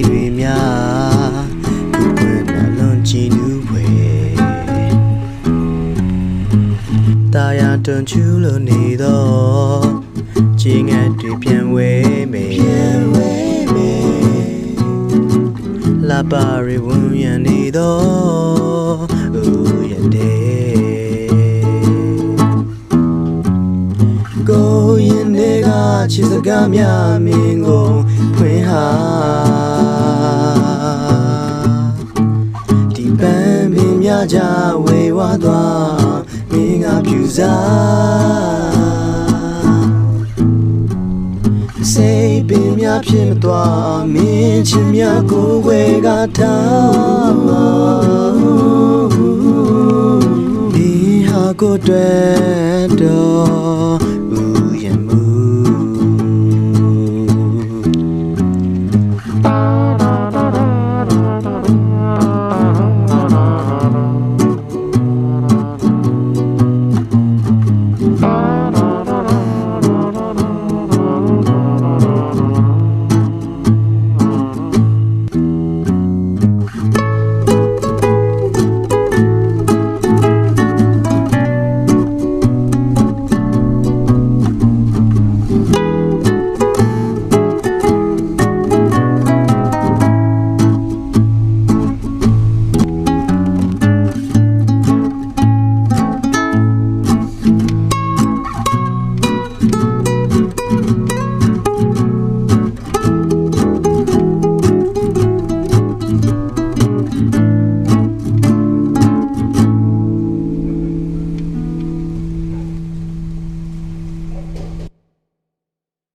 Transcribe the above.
တွေများလူခွင့်နှလုံးကြည်နူးဖွယ်တာယာတွန်ချူလို့နေတော့ချီငတ်တွေပြန်ဝဲမယ်လာပါရီဝန်ရနေတော့ဦးရတဲ့ကိုရင်တွေကချစ်စကားများမင်းကိုဖွင့်ဟာဒီပန်းပင်များကြဝေဝါသွားမင်းကပြူစားစိတ်ပင်များဖြစ်မသွားမင်းချစ်များကိုယ်ွယ်ကထားဒီဟာကိုတွေ့တော့